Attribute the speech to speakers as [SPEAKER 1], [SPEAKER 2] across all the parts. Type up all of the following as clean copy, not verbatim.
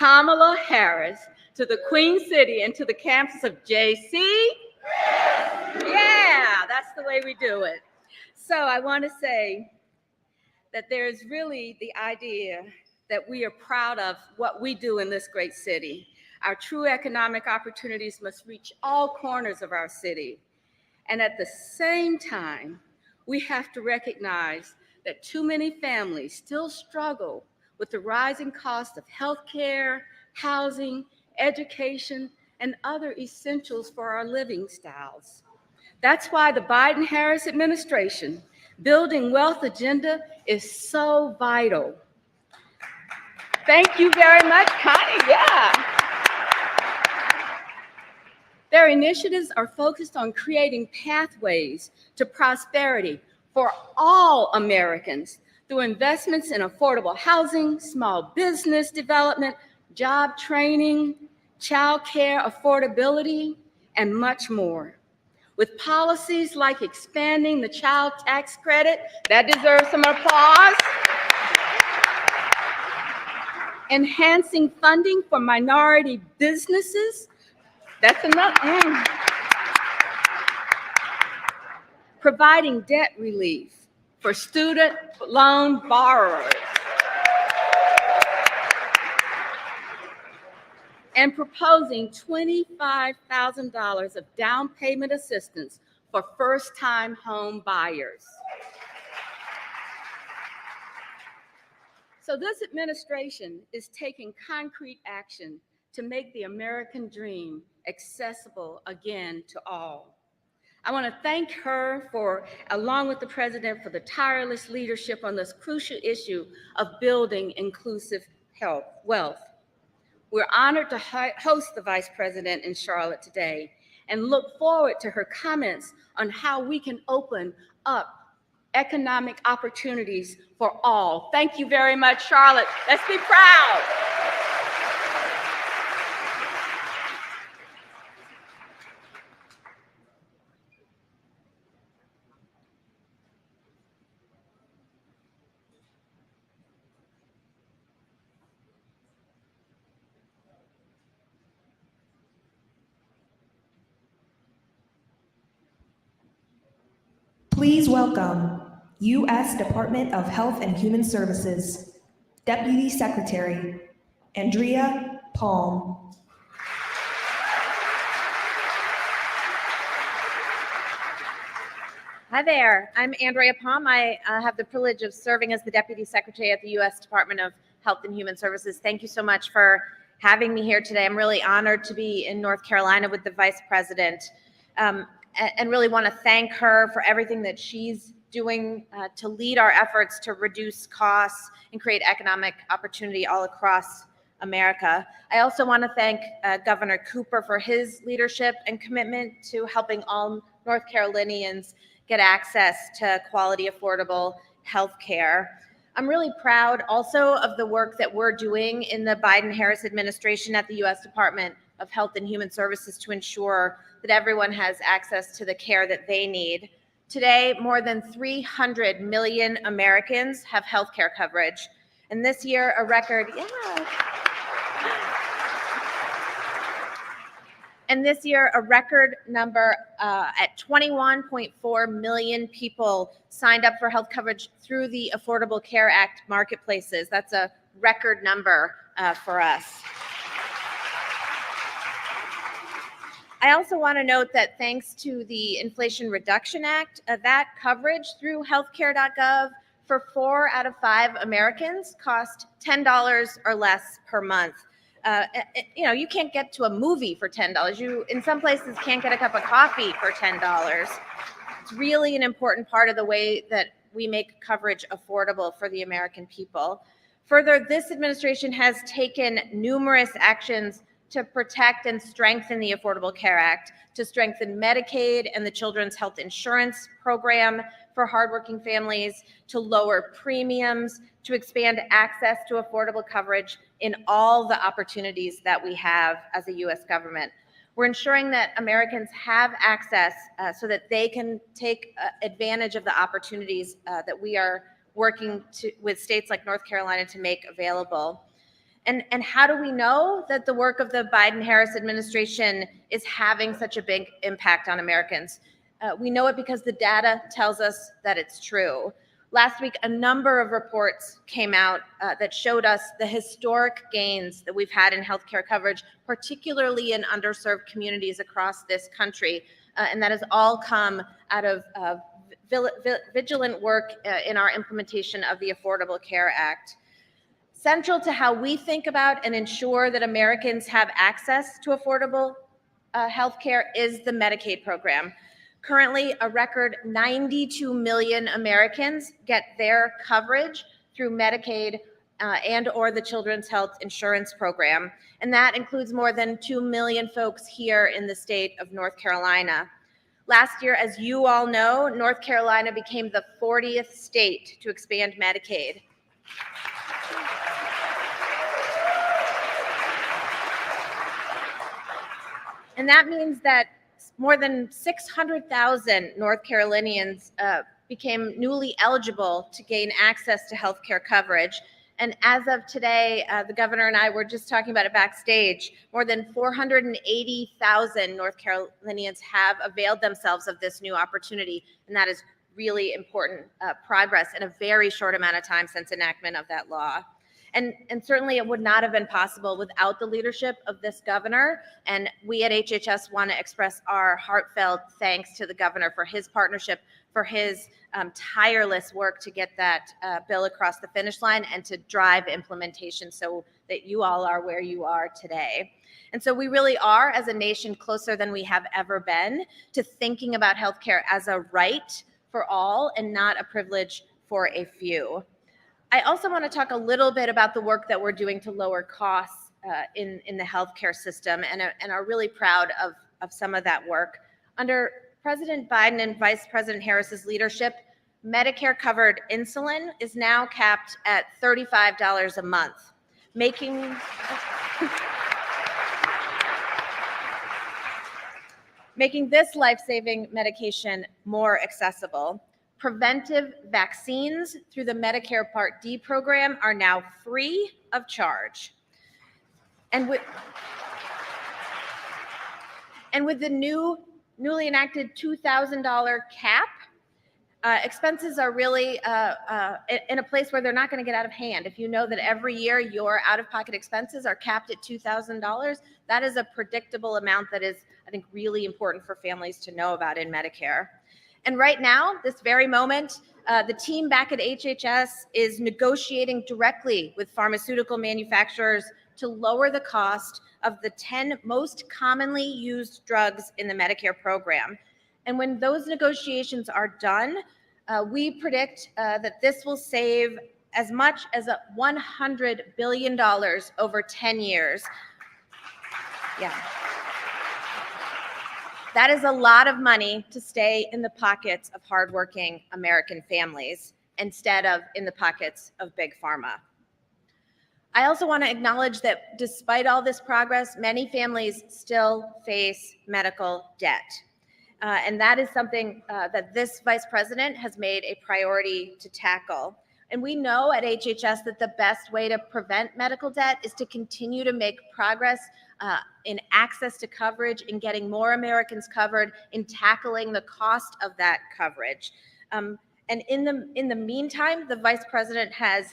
[SPEAKER 1] Kamala Harris to the Queen City and to the campus of JC. Yeah, that's the way we do it. So I want to say that there's really the idea that we are proud of what we do in this great city. Our true economic opportunities must reach all corners of our city. And at the same time, we have to recognize that too many families still struggle with the rising cost of healthcare, housing, education, and other essentials for our living styles. That's why the Biden-Harris administration building wealth agenda is so vital. Thank you very much, Connie. Yeah. Their initiatives are focused on creating pathways to prosperity for all Americans through investments in affordable housing, small business development, job training, child care affordability, and much more. With policies like expanding the child tax credit, that deserves some applause, enhancing funding for minority businesses, that's enough, providing debt relief for student loan borrowers, and proposing $25,000 of down payment assistance for first-time home buyers. So this administration is taking concrete action to make the American dream accessible again to all. I want to thank her for, along with the president, for the tireless leadership on this crucial issue of building inclusive wealth. We're honored to host the Vice President in Charlotte today and look forward to her comments on how we can open up economic opportunities for all. Thank you very much, Charlotte. Let's be proud.
[SPEAKER 2] Please welcome U.S. Department of Health and Human Services, Deputy Secretary, Andrea Palm.
[SPEAKER 3] Hi there, I'm Andrea Palm. I have the privilege of serving as the Deputy Secretary at the U.S. Department of Health and Human Services. Thank you so much for having me here today. I'm really honored to be in North Carolina with the Vice President. And really want to thank her for everything that she's doing to lead our efforts to reduce costs and create economic opportunity all across America. I also want to thank Governor Cooper for his leadership and commitment to helping all North Carolinians get access to quality, affordable health care. I'm really proud also of the work that we're doing in the Biden-Harris administration at the U.S. Department of Health and Human Services to ensure that everyone has access to the care that they need. Today, more than 300 million Americans have health care coverage. And this year, a record, number at 21.4 million people signed up for health coverage through the Affordable Care Act marketplaces. That's a record number for us. I also want to note that thanks to the Inflation Reduction Act, that coverage through healthcare.gov for 4 out of 5 Americans cost $10 or less per month. You can't get to a movie for $10. You, in some places, can't get a cup of coffee for $10. It's really an important part of the way that we make coverage affordable for the American people. Further, this administration has taken numerous actions to protect and strengthen the Affordable Care Act, to strengthen Medicaid and the Children's Health Insurance Program for hardworking families, to lower premiums, to expand access to affordable coverage in all the opportunities that we have as a U.S. government. We're ensuring that Americans have access so that they can take advantage of the opportunities that we are working with states like North Carolina to make available. And how do we know that the work of the Biden-Harris administration is having such a big impact on Americans? We know it because the data tells us that it's true. Last week, a number of reports came out that showed us the historic gains that we've had in healthcare coverage, particularly in underserved communities across this country. And that has all come out of vigilant work in our implementation of the Affordable Care Act. Central to how we think about and ensure that Americans have access to affordable health care is the Medicaid program. Currently, a record 92 million Americans get their coverage through Medicaid and/or the Children's Health Insurance Program, and that includes more than 2 million folks here in the state of North Carolina. Last year, as you all know, North Carolina became the 40th state to expand Medicaid. And that means that more than 600,000 North Carolinians became newly eligible to gain access to health care coverage. And as of today, the governor and I were just talking about it backstage, more than 480,000 North Carolinians have availed themselves of this new opportunity. And that is really important progress in a very short amount of time since enactment of that law. And certainly it would not have been possible without the leadership of this governor. And we at HHS want to express our heartfelt thanks to the governor for his partnership, for his tireless work to get that bill across the finish line and to drive implementation so that you all are where you are today. And so we really are, as a nation, closer than we have ever been to thinking about healthcare as a right for all and not a privilege for a few. I also want to talk a little bit about the work that we're doing to lower costs in the healthcare system and are really proud of some of that work. Under President Biden and Vice President Harris's leadership, Medicare-covered insulin is now capped at $35 a month, making this life-saving medication more accessible. Preventive vaccines through the Medicare Part D program are now free of charge. And with the newly enacted $2,000 cap, expenses are really in a place where they're not going to get out of hand. If you know that every year your out-of-pocket expenses are capped at $2,000, that is a predictable amount that is, I think, really important for families to know about in Medicare. And right now, this very moment, the team back at HHS is negotiating directly with pharmaceutical manufacturers to lower the cost of the 10 most commonly used drugs in the Medicare program. And when those negotiations are done, we predict that this will save as much as $100 billion over 10 years. Yeah. That is a lot of money to stay in the pockets of hardworking American families instead of in the pockets of big pharma. I also want to acknowledge that despite all this progress, many families still face medical debt. And that is something that this vice president has made a priority to tackle. And we know at HHS that the best way to prevent medical debt is to continue to make progress in access to coverage, in getting more Americans covered, in tackling the cost of that coverage. And in the meantime, the vice president has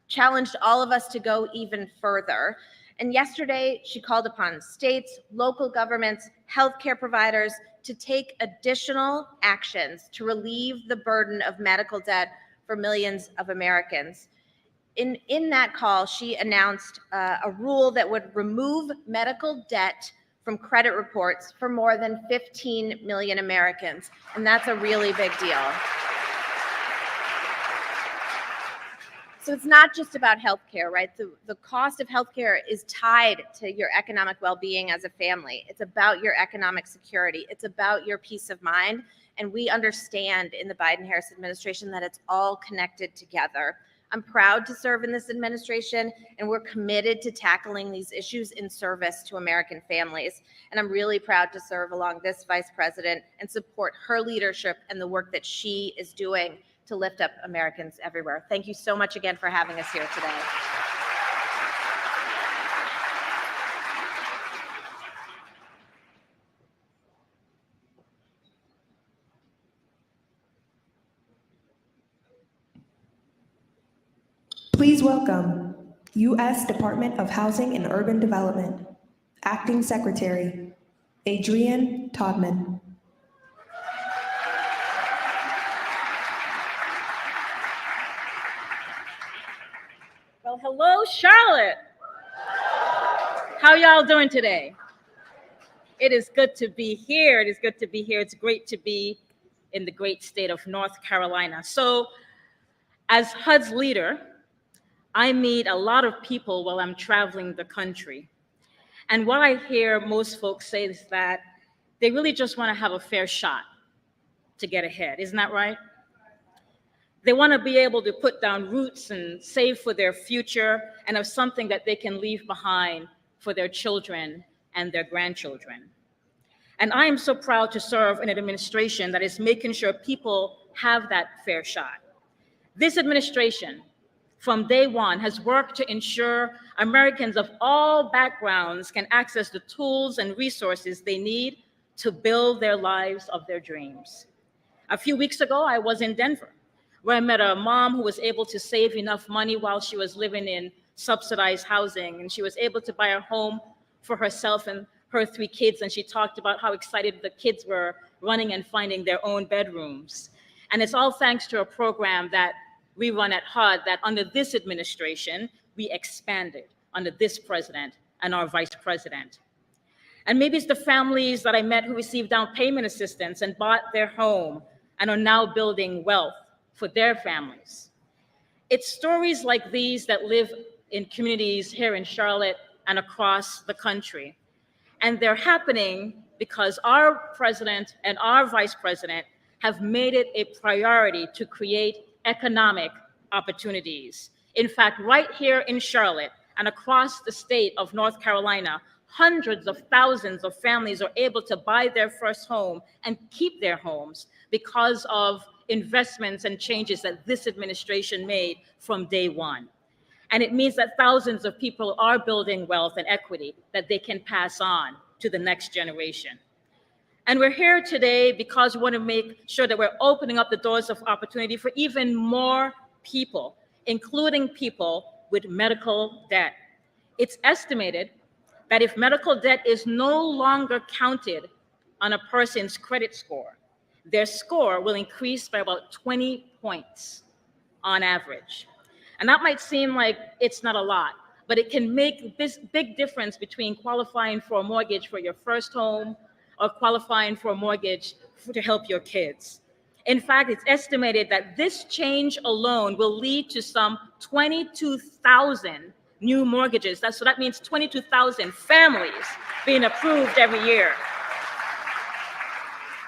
[SPEAKER 3] challenged all of us to go even further. And yesterday, she called upon states, local governments, healthcare providers to take additional actions to relieve the burden of medical debt for millions of Americans. In that call, she announced a rule that would remove medical debt from credit reports for more than 15 million Americans. And that's a really big deal. So it's not just about healthcare, right? The cost of healthcare is tied to your economic well-being as a family. It's about your economic security. It's about your peace of mind. And we understand in the Biden-Harris administration that it's all connected together. I'm proud to serve in this administration, and we're committed to tackling these issues in service to American families. And I'm really proud to serve along this vice president and support her leadership and the work that she is doing to lift up Americans everywhere. Thank you so much again for having us here today.
[SPEAKER 2] Please welcome U.S. Department of Housing and Urban Development, Acting Secretary, Adrienne Todman.
[SPEAKER 4] Well, hello, Charlotte. How y'all doing today? It is good to be here. It is good to be here. It's great to be in the great state of North Carolina. So, as HUD's leader, I meet a lot of people while I'm traveling the country. And what I hear most folks say is that they really just want to have a fair shot to get ahead. Isn't that right? They want to be able to put down roots and save for their future and have something that they can leave behind for their children and their grandchildren. And I am so proud to serve in an administration that is making sure people have that fair shot. This administration, from day one, has worked to ensure Americans of all backgrounds can access the tools and resources they need to build their lives of their dreams. A few weeks ago, I was in Denver, where I met a mom who was able to save enough money while she was living in subsidized housing, and she was able to buy a home for herself and her 3 kids, and she talked about how excited the kids were running and finding their own bedrooms. And it's all thanks to a program that we run at HUD that under this administration, we expanded under this president and our vice president. And maybe it's the families that I met who received down payment assistance and bought their home and are now building wealth for their families. It's stories like these that live in communities here in Charlotte and across the country. And they're happening because our president and our vice president have made it a priority to create economic opportunities. In fact, right here in Charlotte and across the state of North Carolina, hundreds of thousands of families are able to buy their first home and keep their homes because of investments and changes that this administration made from day one. And it means that thousands of people are building wealth and equity that they can pass on to the next generation. And we're here today because we want to make sure that we're opening up the doors of opportunity for even more people, including people with medical debt. It's estimated that if medical debt is no longer counted on a person's credit score, their score will increase by about 20 points on average. And that might seem like it's not a lot, but it can make this big difference between qualifying for a mortgage for your first home or qualifying for a mortgage to help your kids. In fact, it's estimated that this change alone will lead to some 22,000 new mortgages. So that means 22,000 families being approved every year.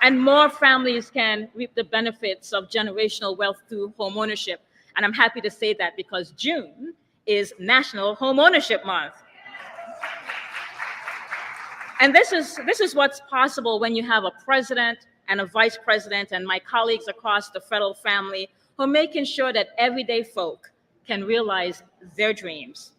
[SPEAKER 4] And more families can reap the benefits of generational wealth through homeownership. And I'm happy to say that because June is National Homeownership Month. And this is what's possible when you have a president and a vice president and my colleagues across the federal family who are making sure that everyday folk can realize their dreams.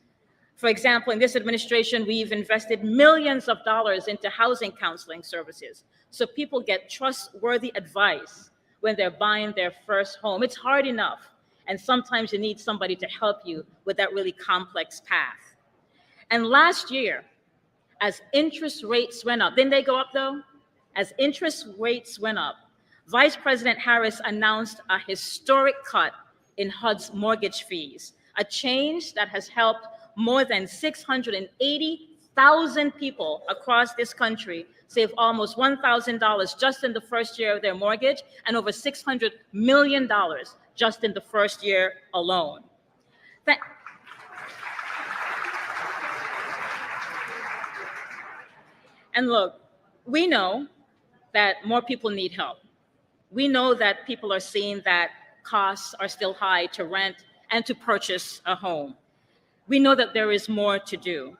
[SPEAKER 4] For example, in this administration, we've invested millions of dollars into housing counseling services so people get trustworthy advice when they're buying their first home. It's hard enough, and sometimes you need somebody to help you with that really complex path. And last year, as interest rates went up, didn't they go up though? As interest rates went up, Vice President Harris announced a historic cut in HUD's mortgage fees, a change that has helped more than 680,000 people across this country save almost $1,000 just in the first year of their mortgage and over $600 million just in the first year alone. And look, we know that more people need help. We know that people are seeing that costs are still high to rent and to purchase a home. We know that there is more to do.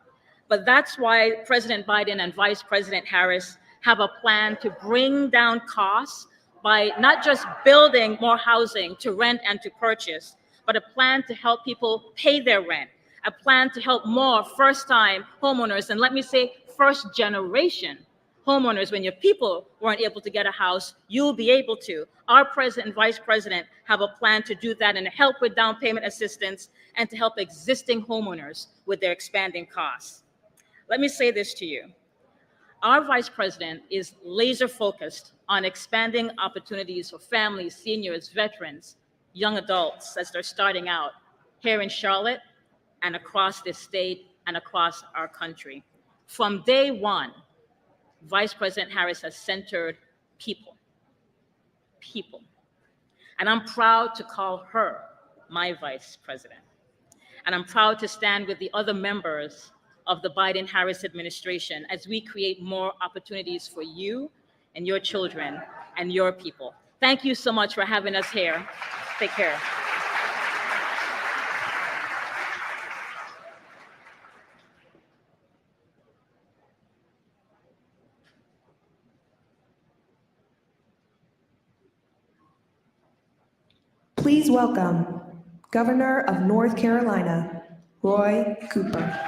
[SPEAKER 4] But that's why President Biden and Vice President Harris have a plan to bring down costs by not just building more housing to rent and to purchase, but a plan to help people pay their rent, a plan to help more first-time homeowners, and let me say first-generation Homeowners, when your people weren't able to get a house, you'll be able to. Our president and vice president have a plan to do that and help with down payment assistance and to help existing homeowners with their expanding costs. Let me say this to you. Our vice president is laser focused on expanding opportunities for families, seniors, veterans, young adults as they're starting out here in Charlotte and across this state and across our country. From day one, Vice President Harris has centered people. People. And I'm proud to call her my vice president. And I'm proud to stand with the other members of the Biden-Harris administration as we create more opportunities for you and your children and your people. Thank you so much for having us here. Take care.
[SPEAKER 2] Please welcome Governor of North Carolina, Roy Cooper.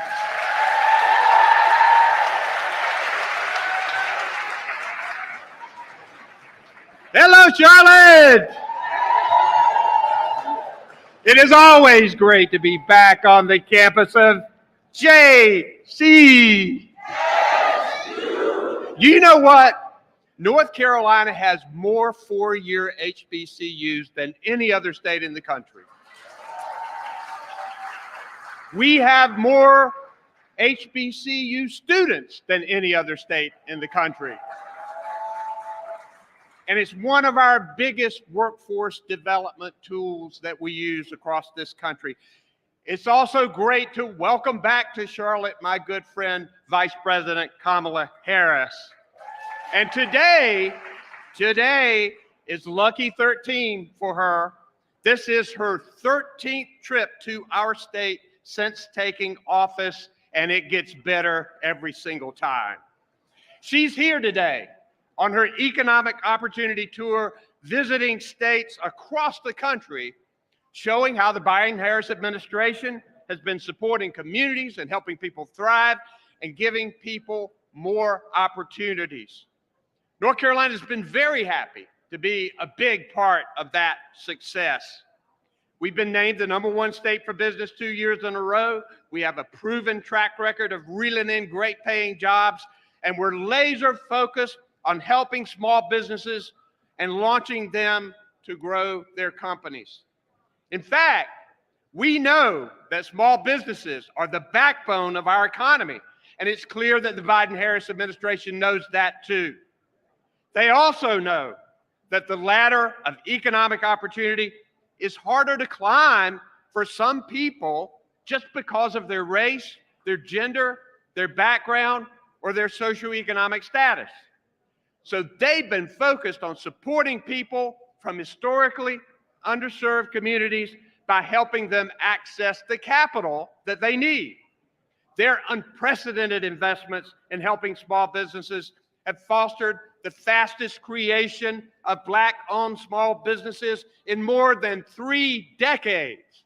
[SPEAKER 5] Hello, Charlotte! It is always great to be back on the campus of JC. You know what? North Carolina has more four-year HBCUs than any other state in the country. We have more HBCU students than any other state in the country. And it's one of our biggest workforce development tools that we use across this country. It's also great to welcome back to Charlotte my good friend, Vice President Kamala Harris. And today is lucky 13 for her. This is her 13th trip to our state since taking office, and it gets better every single time. She's here today on her economic opportunity tour, visiting states across the country, showing how the Biden-Harris administration has been supporting communities and helping people thrive and giving people more opportunities. North Carolina has been very happy to be a big part of that success. We've been named the #1 state for business 2 years in a row. We have a proven track record of reeling in great paying jobs, and we're laser focused on helping small businesses and launching them to grow their companies. In fact, we know that small businesses are the backbone of our economy, and it's clear that the Biden-Harris administration knows that too. They also know that the ladder of economic opportunity is harder to climb for some people just because of their race, their gender, their background, or their socioeconomic status. So they've been focused on supporting people from historically underserved communities by helping them access the capital that they need. Their unprecedented investments in helping small businesses have fostered the fastest creation of Black-owned small businesses in more than 3 decades.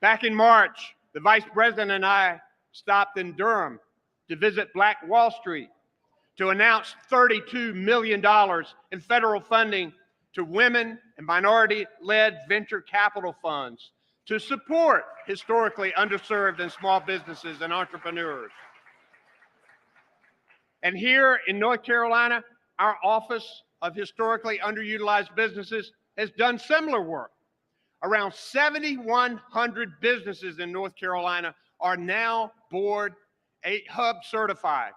[SPEAKER 5] Back in March, the Vice President and I stopped in Durham to visit Black Wall Street to announce $32 million in federal funding to women and minority-led venture capital funds to support historically underserved and small businesses and entrepreneurs. And here in North Carolina, our Office of Historically Underutilized Businesses has done similar work. Around 7,100 businesses in North Carolina are now Board 8 Hub certified.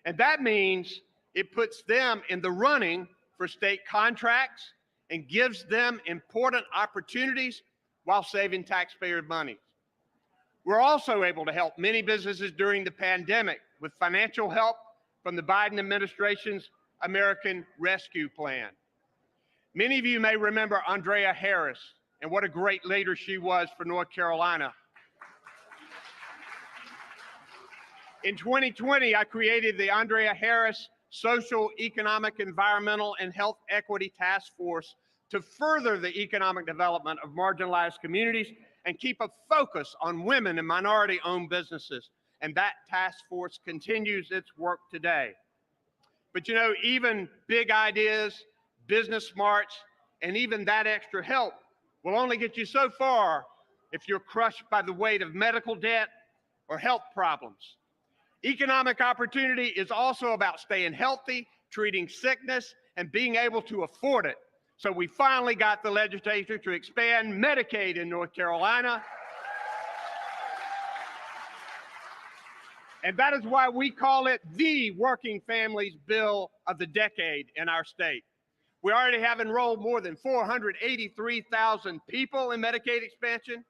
[SPEAKER 5] And that means it puts them in the running for state contracts and gives them important opportunities while saving taxpayer money. We're also able to help many businesses during the pandemic with financial help from the Biden administration's American Rescue Plan. Many of you may remember Andrea Harris and what a great leader she was for North Carolina. In 2020, I created the Andrea Harris Social, Economic, Environmental, and Health Equity Task Force to further the economic development of marginalized communities and keep a focus on women and minority-owned businesses. And that task force continues its work today. But you know, even big ideas, business smarts, and even that extra help will only get you so far if you're crushed by the weight of medical debt or health problems. Economic opportunity is also about staying healthy, treating sickness, and being able to afford it. So we finally got the legislature to expand Medicaid in North Carolina. And that is why we call it the Working Families Bill of the Decade in our state. We already have enrolled more than 483,000 people in Medicaid expansion.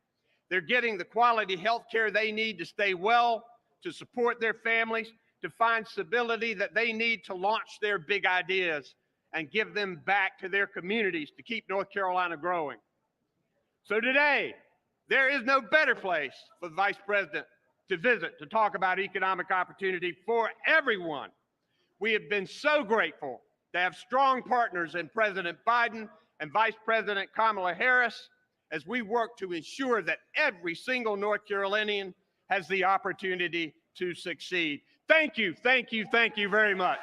[SPEAKER 5] They're getting the quality health care they need to stay well, to support their families, to find stability that they need to launch their big ideas and give them back to their communities to keep North Carolina growing. So today, there is no better place for the Vice President to visit to talk about economic opportunity for everyone. We have been so grateful to have strong partners in President Biden and Vice President Kamala Harris as we work to ensure that every single North Carolinian has the opportunity to succeed. Thank you, thank you, thank you very much.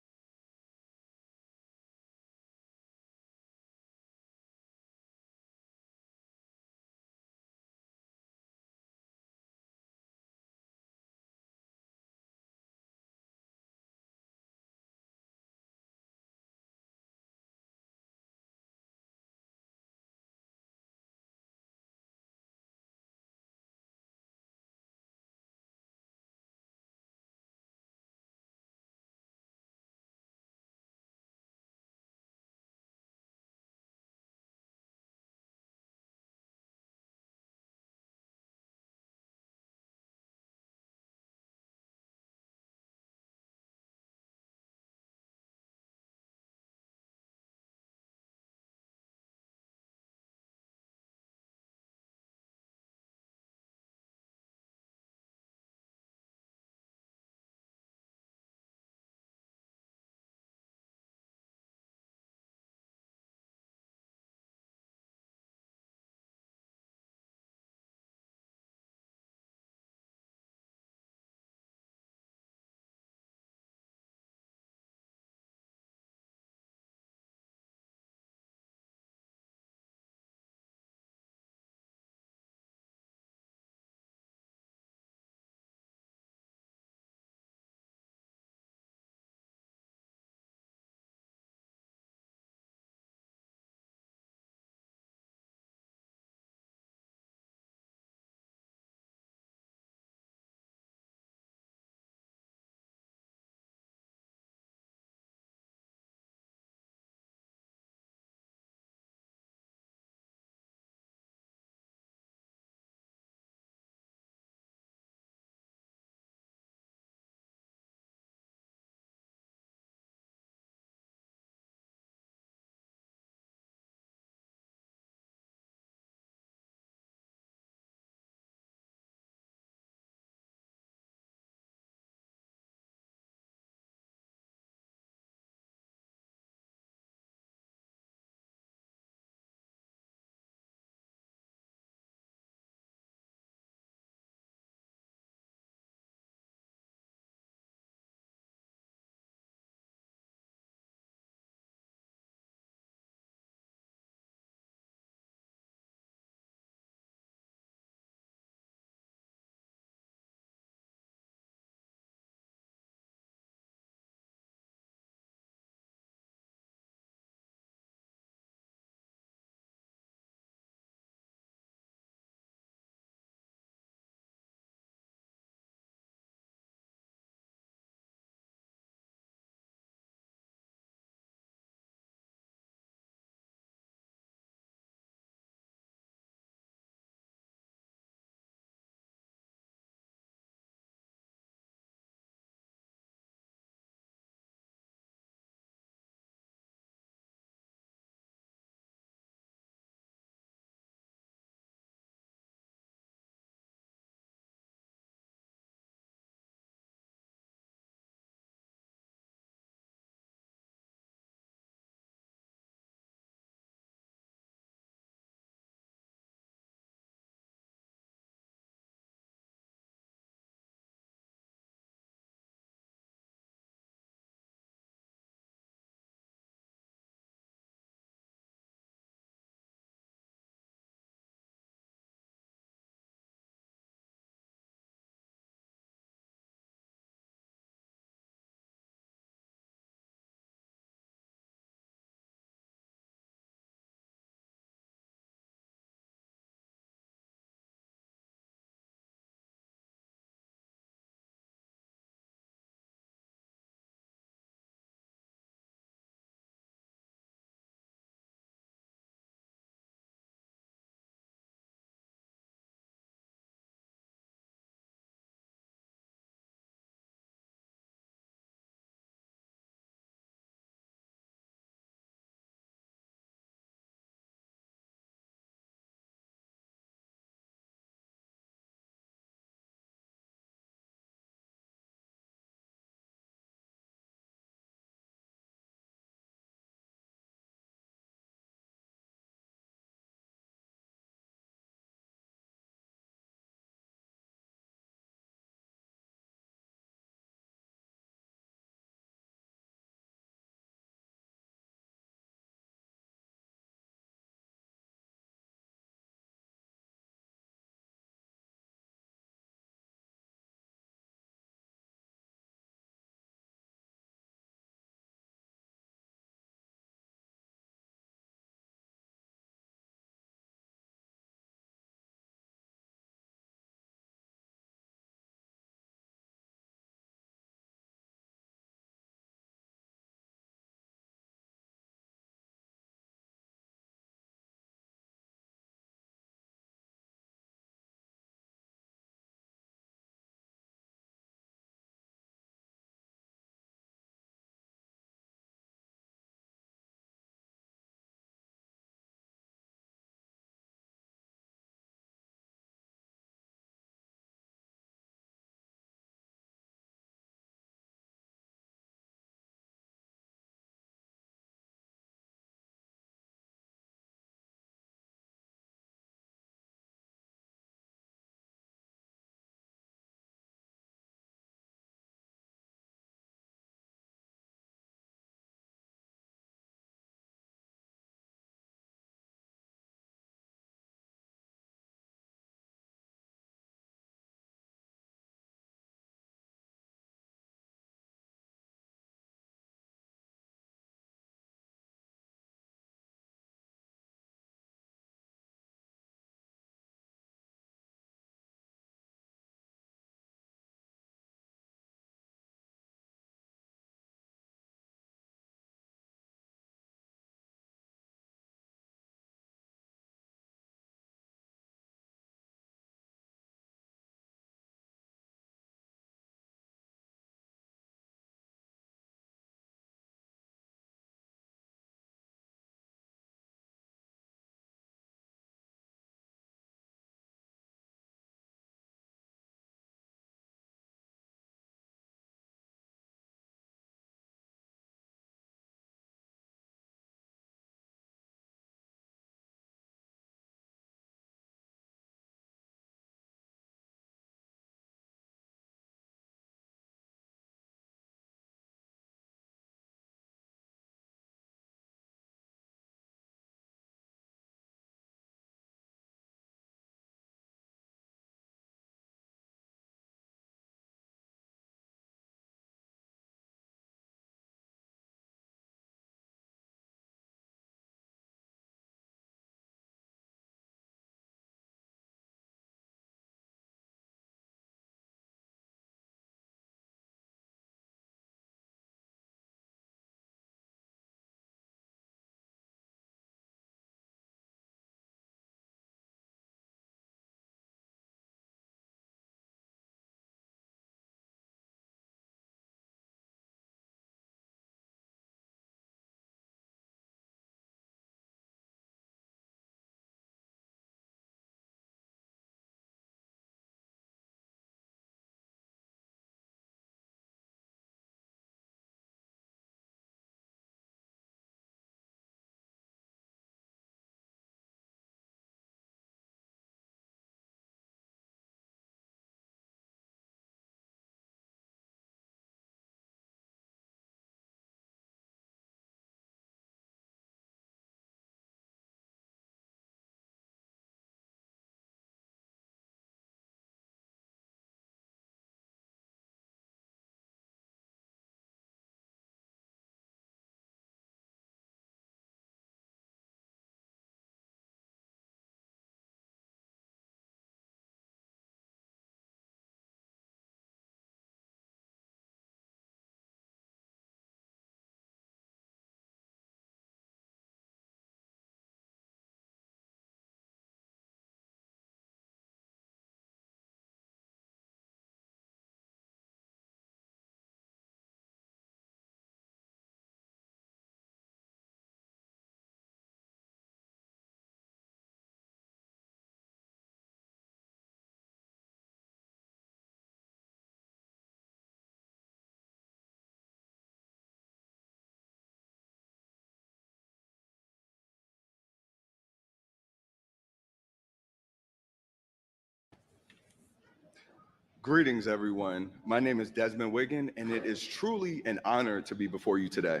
[SPEAKER 6] Greetings, everyone. My name is Desmond Wiggin, and it is truly an honor to be before you today.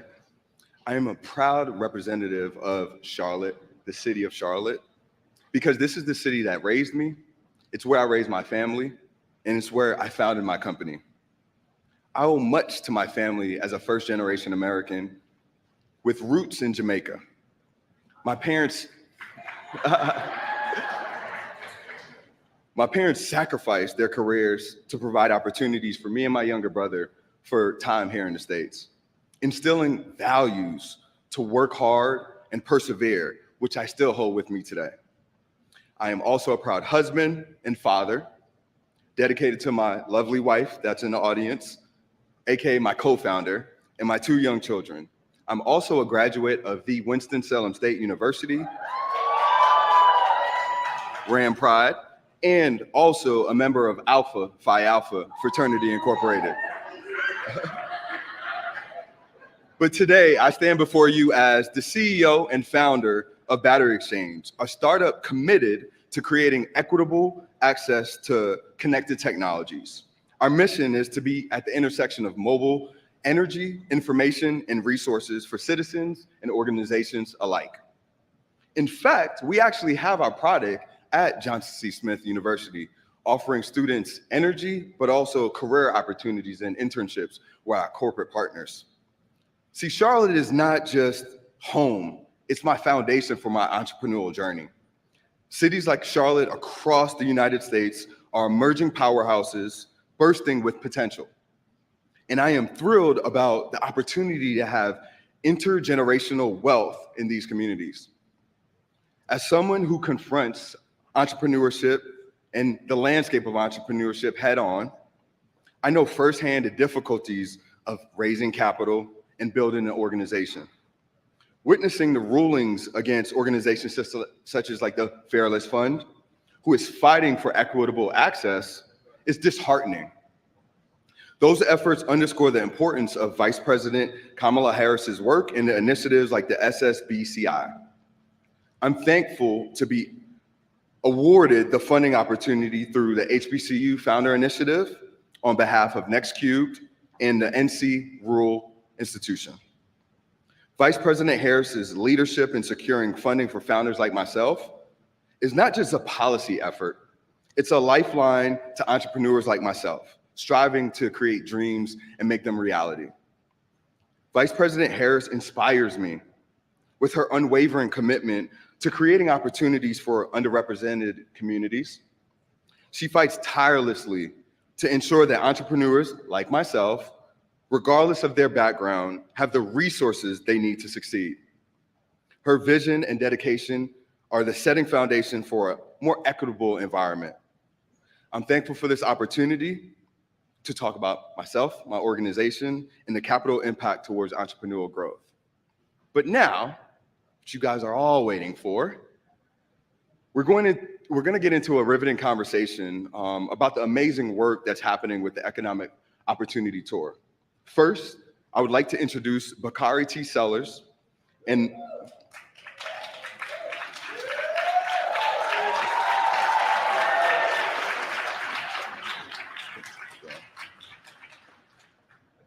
[SPEAKER 6] I am a proud representative of Charlotte, the city of Charlotte, because this is the city that raised me, it's where I raised my family, and it's where I founded my company. I owe much to my family as a first-generation American with roots in Jamaica. My parents sacrificed their careers to provide opportunities for me and my younger brother for time here in the States, instilling values to work hard and persevere, which I still hold with me today. I am also a proud husband and father, dedicated to my lovely wife that's in the audience, AKA my co-founder, and my 2 young children. I'm also a graduate of the Winston-Salem State University, Ram Pride, and also a member of Alpha Phi Alpha Fraternity Incorporated. But today, I stand before you as the CEO and founder of Battery Exchange, a startup committed to creating equitable access to connected technologies. Our mission is to be at the intersection of mobile energy, information, and resources for citizens and organizations alike. In fact, we actually have our product at Johnson C. Smith University, offering students energy, but also career opportunities and internships with our corporate partners. See, Charlotte is not just home, it's my foundation for my entrepreneurial journey. Cities like Charlotte across the United States are emerging powerhouses bursting with potential. And I am thrilled about the opportunity to have intergenerational wealth in these communities. As someone who confronts entrepreneurship and the landscape of entrepreneurship head on, I know firsthand the difficulties of raising capital and building an organization. Witnessing the rulings against organizations such as like the Fairless Fund, who is fighting for equitable access, is disheartening. Those efforts underscore the importance of Vice President Kamala Harris's work and the initiatives like the SSBCI. I'm thankful to be awarded the funding opportunity through the HBCU Founder Initiative on behalf of NextCubed and the NC Rural Institution. Vice President Harris's leadership in securing funding for founders like myself is not just a policy effort, it's a lifeline to entrepreneurs like myself, striving to create dreams and make them reality. Vice President Harris inspires me with her unwavering commitment to creating opportunities for underrepresented communities. She fights tirelessly to ensure that entrepreneurs like myself, regardless of their background, have the resources they need to succeed. Her vision and dedication are the setting foundation for a more equitable environment. I'm thankful for this opportunity to talk about myself, my organization, and the capital impact towards entrepreneurial growth. But now, what you guys are all waiting for, we're going to get into a riveting conversation about the amazing work that's happening with the Economic Opportunity Tour. First, I would like to introduce Bakari T. Sellers and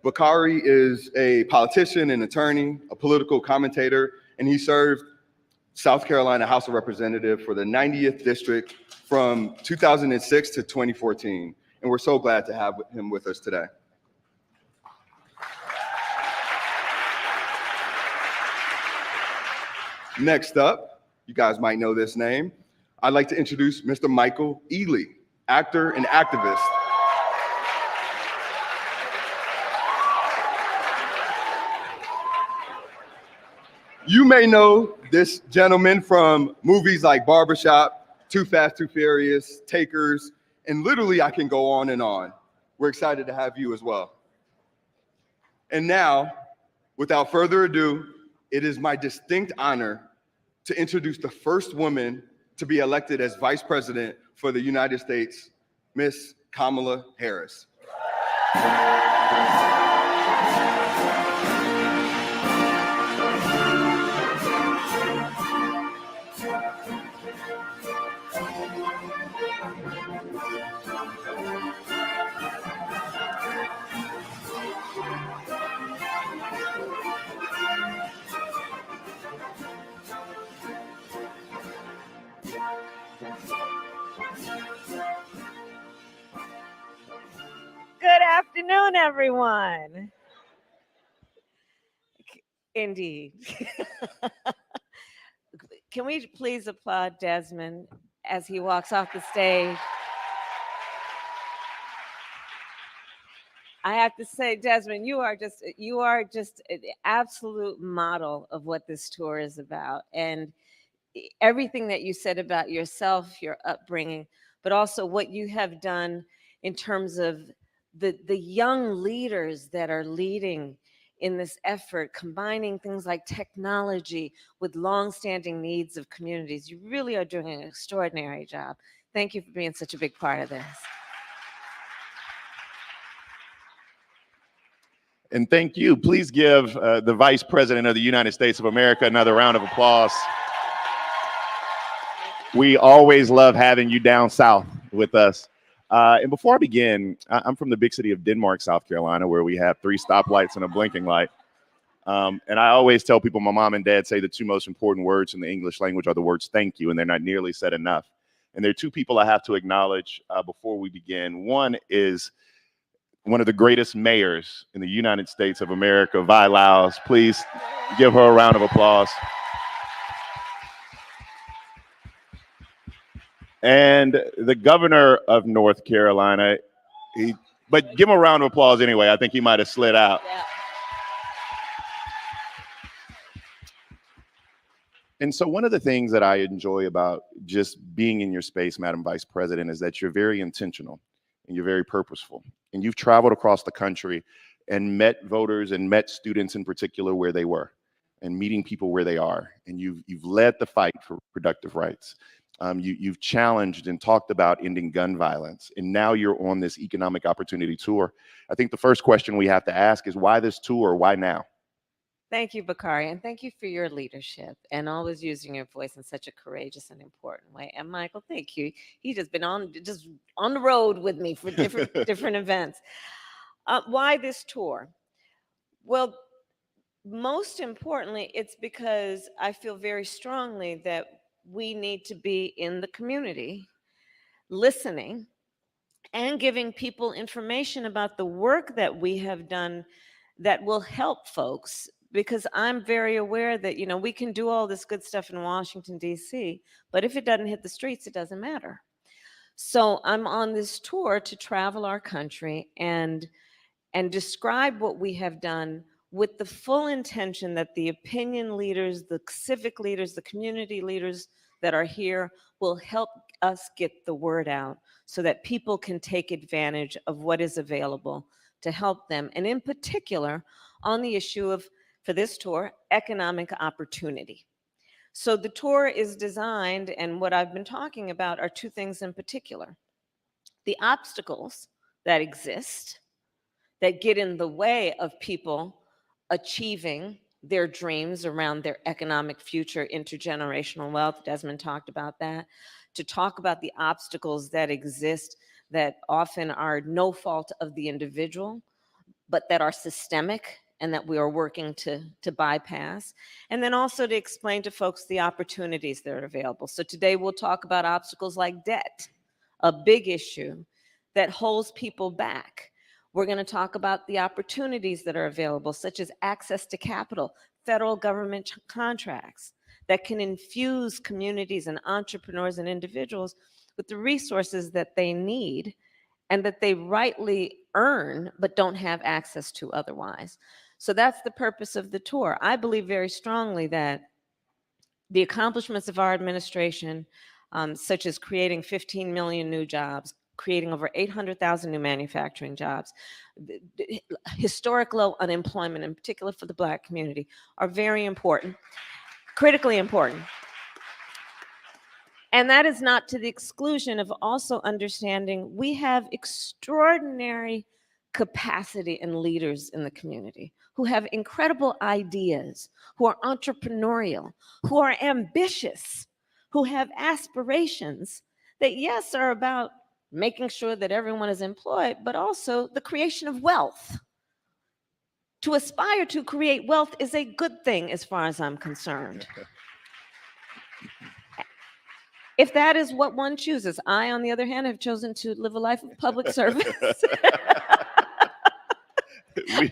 [SPEAKER 6] Bakari is a politician and attorney, a political commentator, and he served South Carolina House of Representative for the 90th District from 2006 to 2014. And we're so glad to have him with us today. Next up, you guys might know this name. I'd like to introduce Mr. Michael Ealy, actor and activist. You may know this gentleman from movies like Barbershop, Too Fast, Too Furious, Takers, and literally I can go on and on. We're excited to have you as well. And now, without further ado, it is my distinct honor to introduce the first woman to be elected as Vice President for the United States, Miss Kamala Harris.
[SPEAKER 7] Good afternoon, everyone. Indeed. Can we please applaud Desmond as he walks off the stage? I have to say, Desmond, you are just an absolute model of what this tour is about. And everything that you said about yourself, your upbringing, but also what you have done in terms of the young leaders that are leading in this effort, combining things like technology with longstanding needs of communities. You really are doing an extraordinary job. Thank you for being such a big part of this.
[SPEAKER 8] And thank you. Please give the Vice President of the United States of America another round of applause. We always love having you down south with us. And before I begin, I'm from the big city of Denmark, South Carolina, where we have 3 stoplights and a blinking light. And I always tell people, my mom and dad say the 2 most important words in the English language are the words thank you, and they're not nearly said enough. And there are 2 people I have to acknowledge before we begin. One is one of the greatest mayors in the United States of America, Vi Laus. Please give her a round of applause. And the governor of North Carolina, but give him a round of applause anyway. I think he might have slid out. Yeah. And so one of the things that I enjoy about just being in your space, Madam Vice President, is that you're very intentional and you're very purposeful. And you've traveled across the country and met voters and met students in particular where they were and meeting people where they are. And you've led the fight for reproductive rights. You've challenged and talked about ending gun violence, and now you're on this economic opportunity tour. I think the first question we have to ask is why this tour? Why now?
[SPEAKER 7] Thank you, Bakari, and thank you for your leadership and always using your voice in such a courageous and important way. And Michael, thank you. He's just been on the road with me for different events. Why this tour? Well, most importantly, it's because I feel very strongly that we need to be in the community, listening, and giving people information about the work that we have done that will help folks. Because I'm very aware that, we can do all this good stuff in Washington, D.C., but if it doesn't hit the streets, it doesn't matter. So I'm on this tour to travel our country and describe what we have done with the full intention that the opinion leaders, the civic leaders, the community leaders that are here will help us get the word out so that people can take advantage of what is available to help them. And in particular, on the issue of, for this tour, economic opportunity. So the tour is designed, and what I've been talking about are 2 things in particular. The obstacles that exist that get in the way of people achieving their dreams around their economic future, intergenerational wealth. Desmond talked about that. To talk about the obstacles that exist that often are no fault of the individual, but that are systemic and that we are working to bypass. And then also to explain to folks the opportunities that are available. So today we'll talk about obstacles like debt, a big issue that holds people back. We're going to talk about the opportunities that are available, such as access to capital, federal government contracts that can infuse communities and entrepreneurs and individuals with the resources that they need and that they rightly earn but don't have access to otherwise. So that's the purpose of the tour. I believe very strongly that the accomplishments of our administration, such as creating 15 million new jobs, creating over 800,000 new manufacturing jobs, historic low unemployment, in particular for the Black community, are very important, critically important. And that is not to the exclusion of also understanding we have extraordinary capacity and leaders in the community who have incredible ideas, who are entrepreneurial, who are ambitious, who have aspirations that, yes, are about making sure that everyone is employed, but also the creation of wealth. To aspire to create wealth is a good thing as far as I'm concerned. If that is what one chooses. I, on the other hand, have chosen to live a life of public service.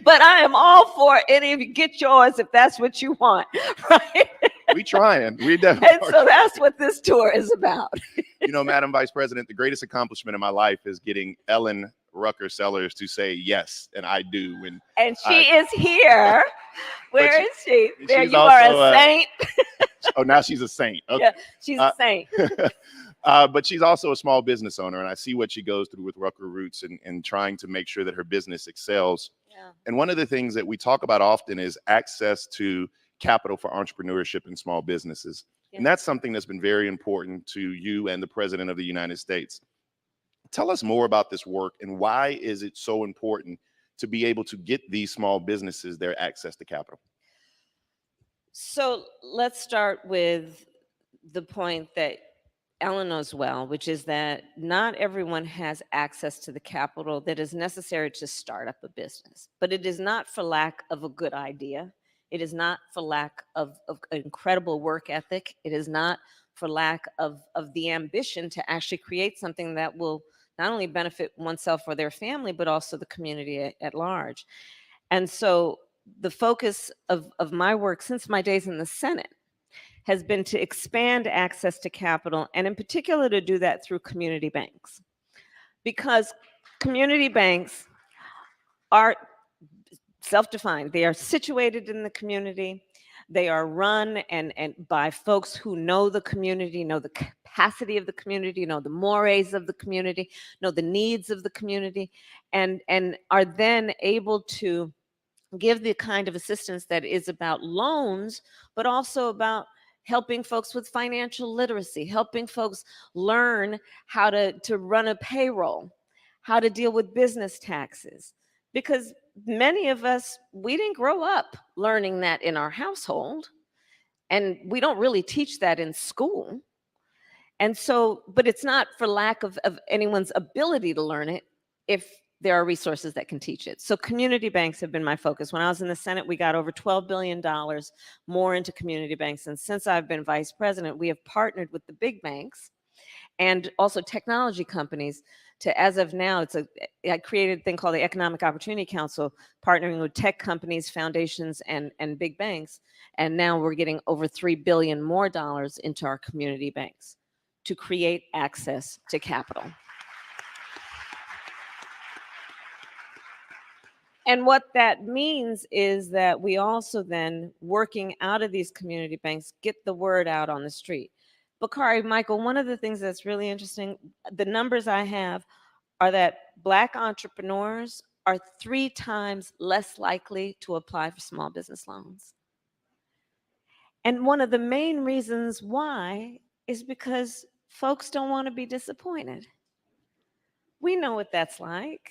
[SPEAKER 7] But I am all for any of you get yours if that's what you want, right?
[SPEAKER 8] We trying. We definitely
[SPEAKER 7] And
[SPEAKER 8] are
[SPEAKER 7] so that's what this tour is about.
[SPEAKER 8] You know, Madam Vice President, the greatest accomplishment in my life is getting Ellen Rucker Sellers to say yes, and I do.
[SPEAKER 7] And she is here. Where
[SPEAKER 8] she-
[SPEAKER 7] is she? There,
[SPEAKER 8] she's
[SPEAKER 7] you are
[SPEAKER 8] also,
[SPEAKER 7] a saint.
[SPEAKER 8] Oh, now she's a saint. Okay.
[SPEAKER 7] Yeah, she's a saint.
[SPEAKER 8] But she's also a small business owner, and I see what she goes through with Rucker Roots and trying to make sure that her business excels.
[SPEAKER 7] Yeah.
[SPEAKER 8] And one of the things that we talk about often is access to capital for entrepreneurship and small businesses.
[SPEAKER 7] Yeah.
[SPEAKER 8] And that's something that's been very important to you and the President of the United States. Tell us more about this work and why is it so important to be able to get these small businesses their access to capital?
[SPEAKER 7] So let's start with the point that Ellen knows well, which is that not everyone has access to the capital that is necessary to start up a business, but it is not for lack of a good idea. It is not for lack of incredible work ethic. It is not for lack of the ambition to actually create something that will not only benefit oneself or their family, but also the community at large. And so the focus of my work since my days in the Senate has been to expand access to capital, and in particular to do that through community banks. Because community banks are self-defined. They are situated in the community. They are run and by folks who know the community, know the capacity of the community, know the mores of the community, know the needs of the community, and are then able to give the kind of assistance that is about loans, but also about helping folks with financial literacy, helping folks learn how to run a payroll, how to deal with business taxes. Because many of us, we didn't grow up learning that in our household, and we don't really teach that in school. And so, but it's not for lack of anyone's ability to learn it if there are resources that can teach it. So community banks have been my focus. When I was in the Senate, we got over $12 billion more into community banks. And since I've been vice president, we have partnered with the big banks and also technology companies to, as of now, I created a thing called the Economic Opportunity Council, partnering with tech companies, foundations, and big banks. And now we're getting over $3 billion more into our community banks to create access to capital. And what that means is that we also then, working out of these community banks, get the word out on the street. Bakari, Michael, one of the things that's really interesting, the numbers I have are that Black entrepreneurs are 3 times less likely to apply for small business loans. And one of the main reasons why is because folks don't want to be disappointed. We know what that's like.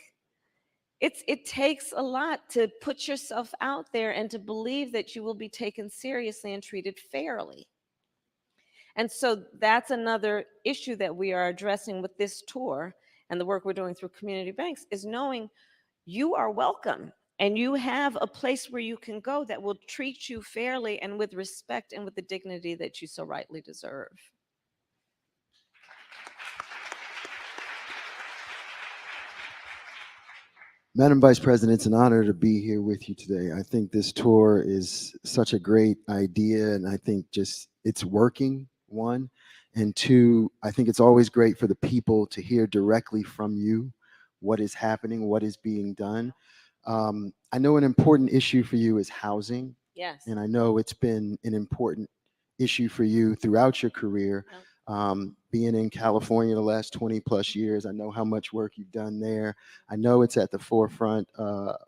[SPEAKER 7] It takes a lot to put yourself out there and to believe that you will be taken seriously and treated fairly. And so that's another issue that we are addressing with this tour and the work we're doing through community banks, is knowing you are welcome and you have a place where you can go that will treat you fairly and with respect and with the dignity that you so rightly deserve.
[SPEAKER 9] Madam Vice President, it's an honor to be here with you today. I think this tour is such a great idea, and I think just it's working, one. And two, I think it's always great for the people to hear directly from you what is happening, what is being done. I know an important issue for you is housing.
[SPEAKER 7] Yes.
[SPEAKER 9] And I know it's been an important issue for you throughout your career. Being in California the last 20 plus years, I know how much work you've done there. I know it's at the forefront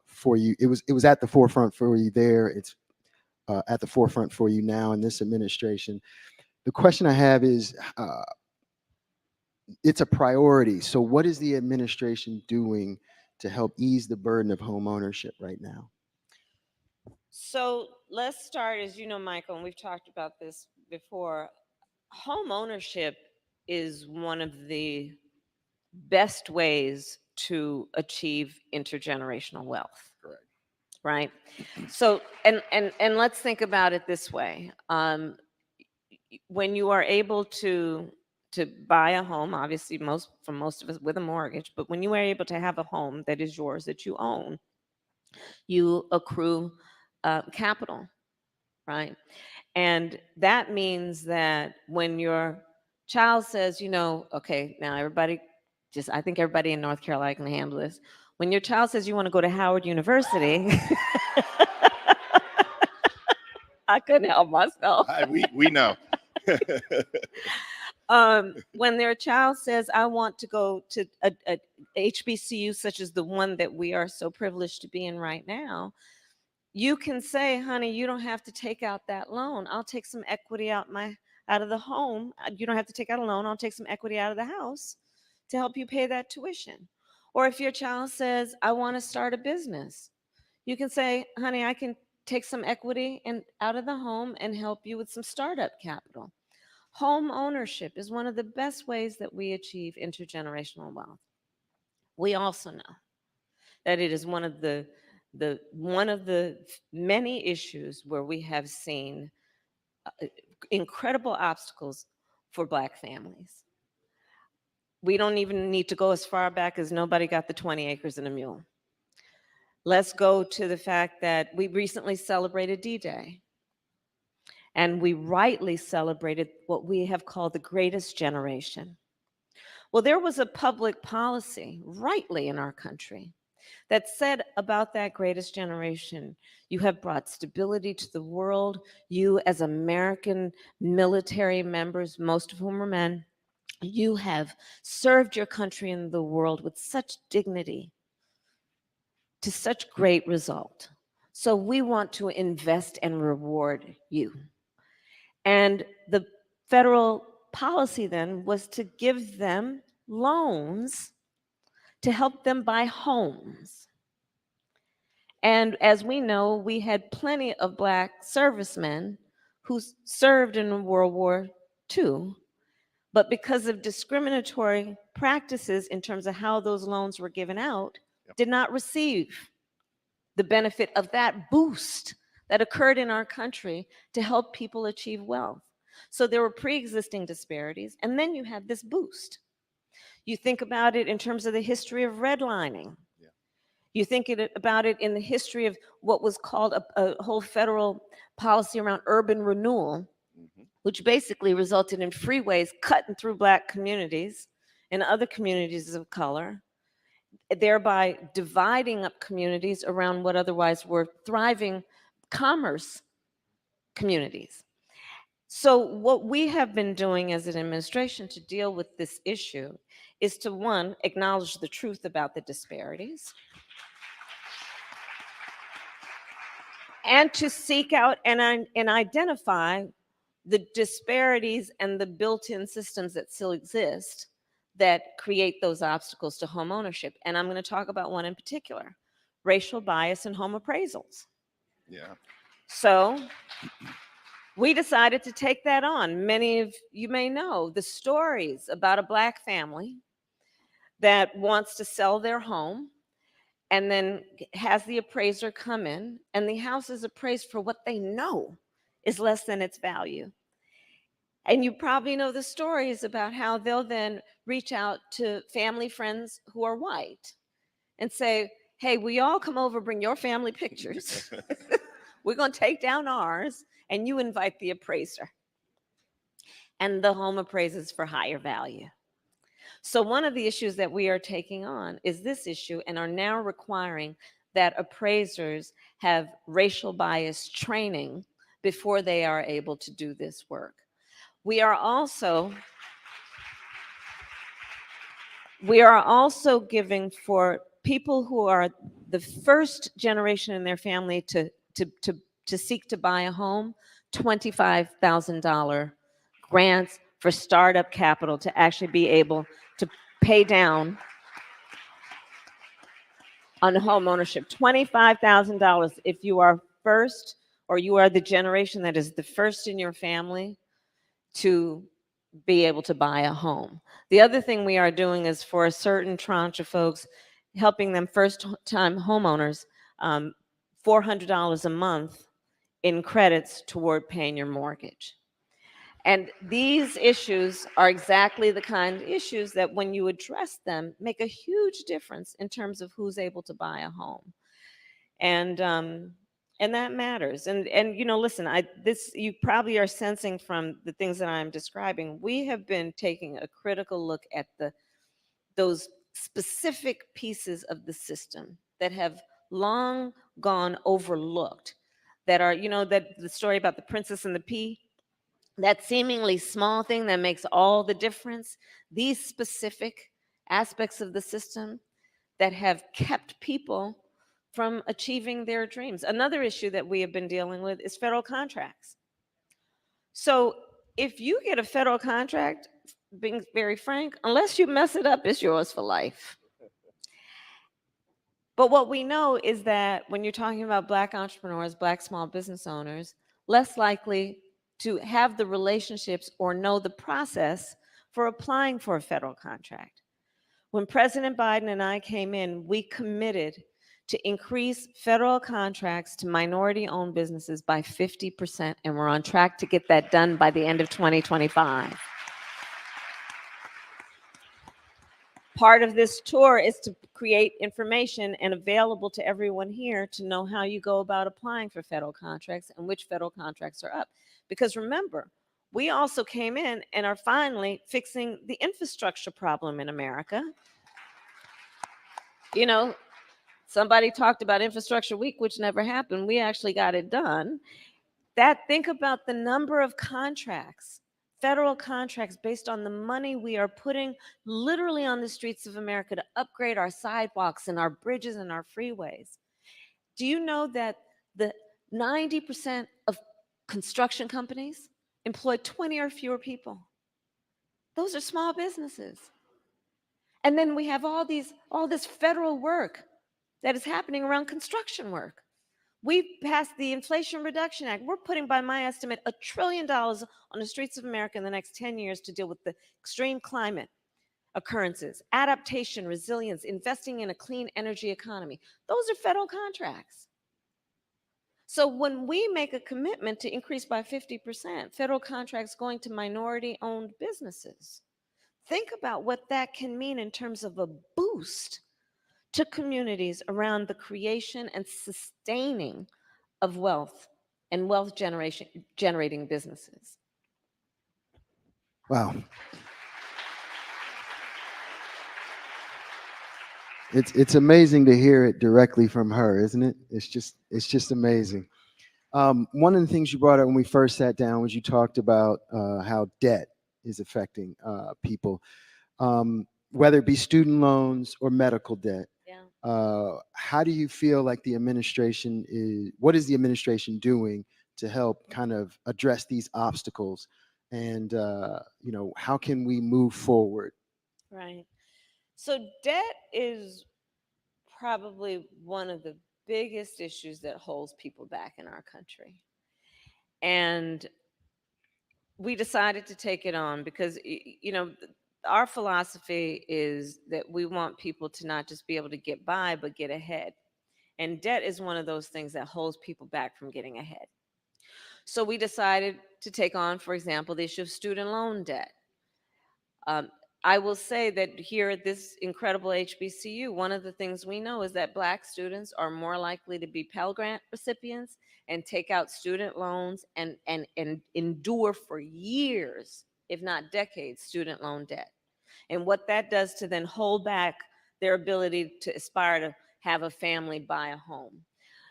[SPEAKER 9] for you. It was at the forefront for you there. It's at the forefront for you now in this administration. The question I have is, it's a priority. So what is the administration doing to help ease the burden of home ownership right now?
[SPEAKER 7] So let's start, as you know, Michael, and we've talked about this before. Home ownership is one of the best ways to achieve intergenerational wealth.
[SPEAKER 8] Correct.
[SPEAKER 7] Right? So, and let's think about it this way. When you are able to buy a home, obviously for most of us with a mortgage, but when you are able to have a home that is yours, that you own, you accrue capital, right? And that means that when your child says, okay, now everybody, I think everybody in North Carolina can handle this. When your child says you want to go to Howard University, I couldn't help myself.
[SPEAKER 8] We know.
[SPEAKER 7] When their child says, I want to go to a HBCU such as the one that we are so privileged to be in right now, you can say, honey, you don't have to take out that loan. I'll take some equity out of the home. You don't have to take out a loan. I'll take some equity out of the house to help you pay that tuition. Or if your child says, I want to start a business, you can say, honey, I can take some equity out of the home and help you with some startup capital. Home ownership is one of the best ways that we achieve intergenerational wealth. We also know that it is one of the many issues where we have seen incredible obstacles for Black families. We don't even need to go as far back as nobody got the 20 acres and a mule. Let's go to the fact that we recently celebrated D-Day. And we rightly celebrated what we have called the greatest generation. Well, there was a public policy, rightly in our country, that said about that greatest generation, you have brought stability to the world. You, as American military members, most of whom are men, you have served your country and the world with such dignity, to such great result. So we want to invest and reward you. And the federal policy then was to give them loans to help them buy homes. And as we know, we had plenty of Black servicemen who served in World War II, but because of discriminatory practices in terms of how those loans were given out, did not receive the benefit of that boost that occurred in our country to help people achieve wealth. So there were pre-existing disparities, and then you have this boost. You think about it in terms of the history of redlining.
[SPEAKER 8] Yeah.
[SPEAKER 7] You think about it in the history of what was called a whole federal policy around urban renewal, which basically resulted in freeways cutting through Black communities and other communities of color, thereby dividing up communities around what otherwise were thriving commerce communities. So what we have been doing as an administration to deal with this issue is to, one, acknowledge the truth about the disparities, and to seek out and identify the disparities and the built-in systems that still exist that create those obstacles to home ownership. And I'm going to talk about one in particular, racial bias in home appraisals.
[SPEAKER 8] Yeah.
[SPEAKER 7] So we decided to take that on. Many of you may know the stories about a Black family that wants to sell their home and then has the appraiser come in, and the house is appraised for what they know is less than its value. And you probably know the stories about how they'll then reach out to family friends who are white and say, hey, will you all come over, bring your family pictures? We're going to take down ours, and you invite the appraiser. And the home appraises for higher value. So one of the issues that we are taking on is this issue, and are now requiring that appraisers have racial bias training before they are able to do this work. We are also giving, for people who are the first generation in their family to seek to buy a home, $25,000 grants for startup capital to actually be able to pay down on home ownership. $25,000 if you are first, or you are the generation that is the first in your family to be able to buy a home. The other thing we are doing is, for a certain tranche of folks, helping them first-time homeowners, $400 a month in credits toward paying your mortgage. And these issues are exactly the kind of issues that, when you address them, make a huge difference in terms of who's able to buy a home. And that matters. And listen, you probably are sensing from the things that I'm describing, we have been taking a critical look at those specific pieces of the system that have long gone overlooked, that are, that the story about the princess and the pea, that seemingly small thing that makes all the difference. These specific aspects of the system that have kept people from achieving their dreams. Another issue that we have been dealing with is federal contracts. So if you get a federal contract, being very frank, unless you mess it up, it's yours for life. But what we know is that when you're talking about Black entrepreneurs, Black small business owners, less likely to have the relationships or know the process for applying for a federal contract. When President Biden and I came in, we committed to increase federal contracts to minority-owned businesses by 50%, and we're on track to get that done by the end of 2025. Part of this tour is to create information and available to everyone here to know how you go about applying for federal contracts and which federal contracts are up. Because remember, we also came in and are finally fixing the infrastructure problem in America. Somebody talked about Infrastructure Week, which never happened. We actually got it done. Think about the number of contracts, federal contracts, based on the money we are putting literally on the streets of America to upgrade our sidewalks and our bridges and our freeways. Do you know that the 90% of construction companies employ 20 or fewer people? Those are small businesses. And then we have all this federal work that is happening around construction work. We passed the Inflation Reduction Act. We're putting, by my estimate, $1 trillion on the streets of America in the next 10 years to deal with the extreme climate occurrences, adaptation, resilience, investing in a clean energy economy. Those are federal contracts. So when we make a commitment to increase by 50% federal contracts going to minority-owned businesses, think about what that can mean in terms of a boost to communities around the creation and sustaining of wealth and wealth generating businesses.
[SPEAKER 9] Wow. It's amazing to hear it directly from her, isn't it? It's just amazing. One of the things you brought up when we first sat down was you talked about how debt is affecting people, whether it be student loans or medical debt.
[SPEAKER 7] Yeah.
[SPEAKER 9] How do you feel like what is the administration doing to help kind of address these obstacles? And, how can we move forward?
[SPEAKER 7] Right. So debt is probably one of the biggest issues that holds people back in our country. And we decided to take it on because, our philosophy is that we want people to not just be able to get by, but get ahead. And debt is one of those things that holds people back from getting ahead. So we decided to take on, for example, the issue of student loan debt. I will say that here at this incredible HBCU, one of the things we know is that Black students are more likely to be Pell Grant recipients and take out student loans and endure for years, if not decades, student loan debt. And what that does to then hold back their ability to aspire to have a family, buy a home.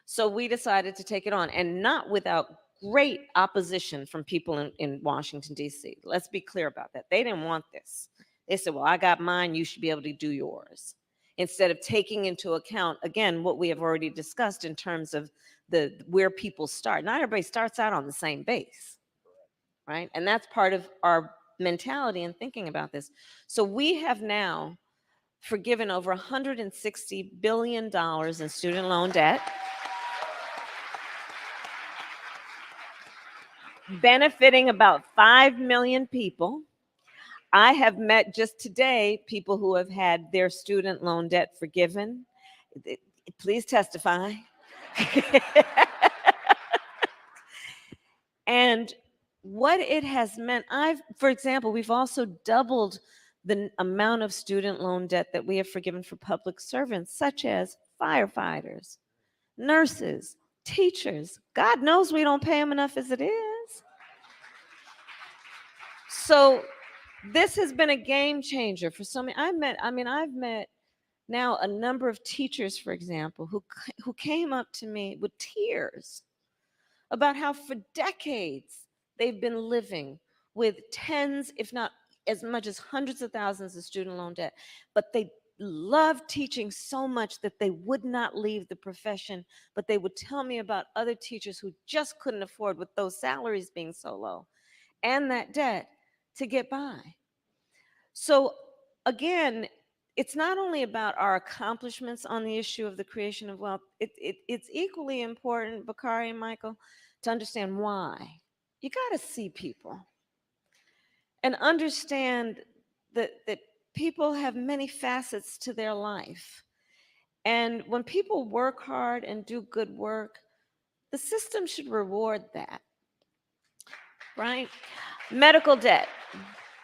[SPEAKER 7] So we decided to take it on, and not without great opposition from people in Washington, D.C. Let's be clear about that. They didn't want this. They said, well, I got mine, you should be able to do yours. Instead of taking into account, again, what we have already discussed in terms of where people start. Not everybody starts out on the same base, right? And that's part of our mentality in thinking about this. So we have now forgiven over $160 billion in student loan debt, benefiting about 5 million people. I have met just today people who have had their student loan debt forgiven. Please testify. And what it has meant, for example, we've also doubled the amount of student loan debt that we have forgiven for public servants, such as firefighters, nurses, teachers. God knows we don't pay them enough as it is. So this has been a game changer for so many. I've met now a number of teachers, for example, who came up to me with tears about how for decades they've been living with tens, if not as much as hundreds of thousands of student loan debt, but they loved teaching so much that they would not leave the profession, but they would tell me about other teachers who just couldn't afford, with those salaries being so low and that debt, to get by. So again, it's not only about our accomplishments on the issue of the creation of wealth. It's equally important, Bakari and Michael, to understand why. You got to see people and understand that people have many facets to their life. And when people work hard and do good work, the system should reward that, right? Medical debt.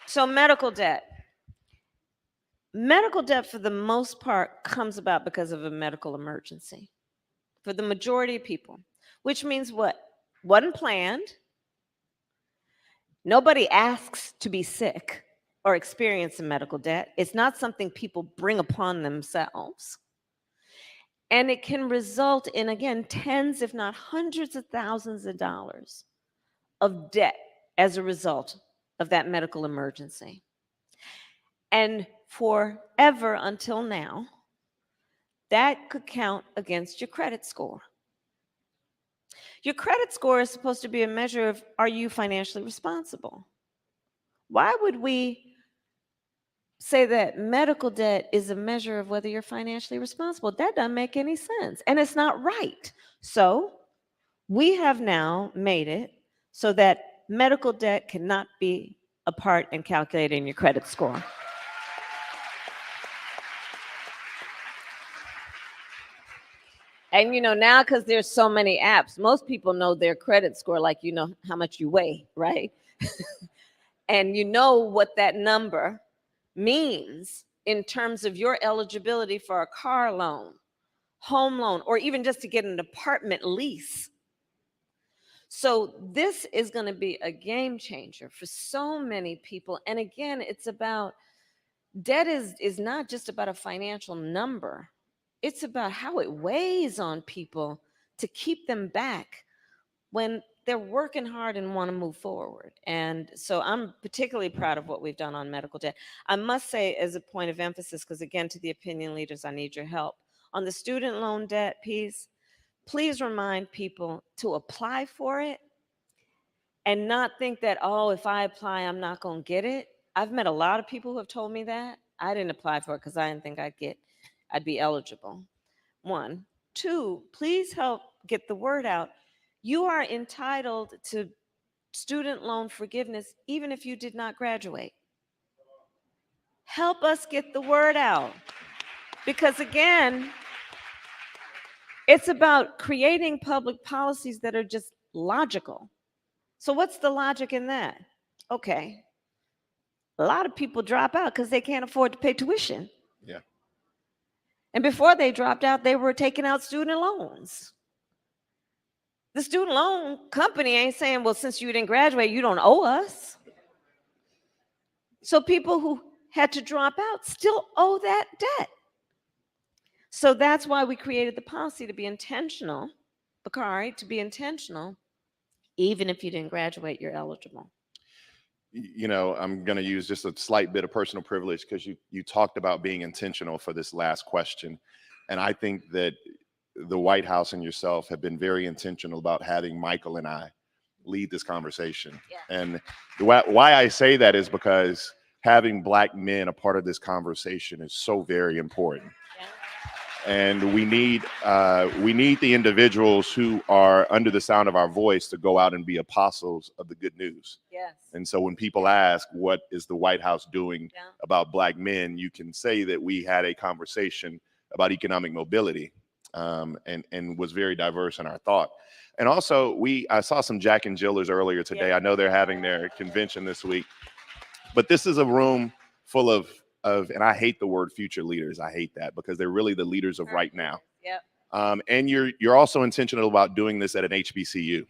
[SPEAKER 7] So medical debt. Medical debt, for the most part, comes about because of a medical emergency for the majority of people, which means what? Wasn't planned. Nobody asks to be sick or experience a medical debt. It's not something people bring upon themselves. And it can result in, again, tens, if not hundreds of thousands of dollars of debt as a result of that medical emergency. And forever until now, that could count against your credit score. Your credit score is supposed to be a measure of, are you financially responsible? Why would we say that medical debt is a measure of whether you're financially responsible? That doesn't make any sense, and it's not right. So we have now made it so that medical debt cannot be a part in calculating your credit score. And now, because there's so many apps, most people know their credit score, like how much you weigh, right? And you know what that number means in terms of your eligibility for a car loan, home loan, or even just to get an apartment lease. So this is going to be a game changer for so many people. And again, it's about, debt is not just about a financial number. It's about how it weighs on people to keep them back when they're working hard and want to move forward. And so I'm particularly proud of what we've done on medical debt. I must say, as a point of emphasis, because again, to the opinion leaders, I need your help. On the student loan debt piece, please remind people to apply for it and not think that, oh, if I apply, I'm not going to get it. I've met a lot of people who have told me that. I didn't apply for it because I didn't think I'd be eligible. 1. 2, please help get the word out. You are entitled to student loan forgiveness even if you did not graduate. Help us get the word out. Because again, it's about creating public policies that are just logical. So what's the logic in that? Okay, a lot of people drop out because they can't afford to pay tuition.
[SPEAKER 8] Yeah.
[SPEAKER 7] And before they dropped out, they were taking out student loans. The student loan company ain't saying, well, since you didn't graduate, you don't owe us. So people who had to drop out still owe that debt. So that's why we created the policy, to be intentional, Bakari, to be intentional. Even if you didn't graduate, you're eligible.
[SPEAKER 8] I'm going to use just a slight bit of personal privilege because you talked about being intentional for this last question. And I think that the White House and yourself have been very intentional about having Michael and I lead this conversation. Yeah. And why I say that is because having Black men a part of this conversation is so very important. Yeah. And we need the individuals who are under the sound of our voice to go out and be apostles of the good news.
[SPEAKER 7] Yes.
[SPEAKER 8] And so when people ask, what is the White House doing about Black men, you can say that we had a conversation about economic mobility, and was very diverse in our thought. And also, I saw some Jack and Jillers earlier today. Yeah. I know they're having their convention this week, but this is a room full of, and I hate the word future leaders. I hate that because they're really the leaders of right now.
[SPEAKER 7] Yep.
[SPEAKER 8] And you're also intentional about doing this at an HBCU.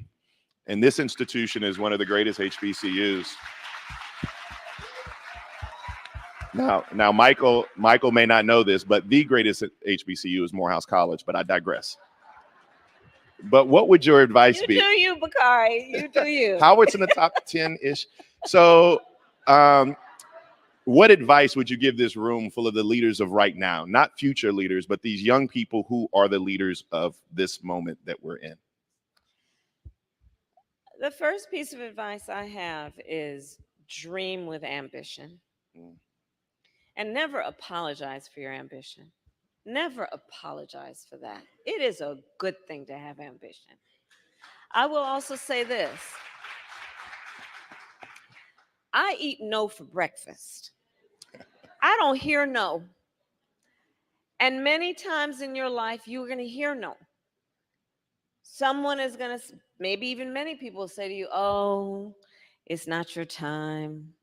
[SPEAKER 8] And this institution is one of the greatest HBCUs. Now, Michael may not know this, but the greatest HBCU is Morehouse College, but I digress. But what would your advice be?
[SPEAKER 7] You do you, Bakari. You do you.
[SPEAKER 8] Howard's in the top 10-ish. So what advice would you give this room full of the leaders of right now? Not future leaders, but these young people who are the leaders of this moment that we're in.
[SPEAKER 7] The first piece of advice I have is dream with ambition. And never apologize for your ambition. Never apologize for that. It is a good thing to have ambition. I will also say this. I eat no for breakfast. I don't hear no. And many times in your life, you're going to hear no. Someone is going to, maybe even many people say to you, oh, it's not your time.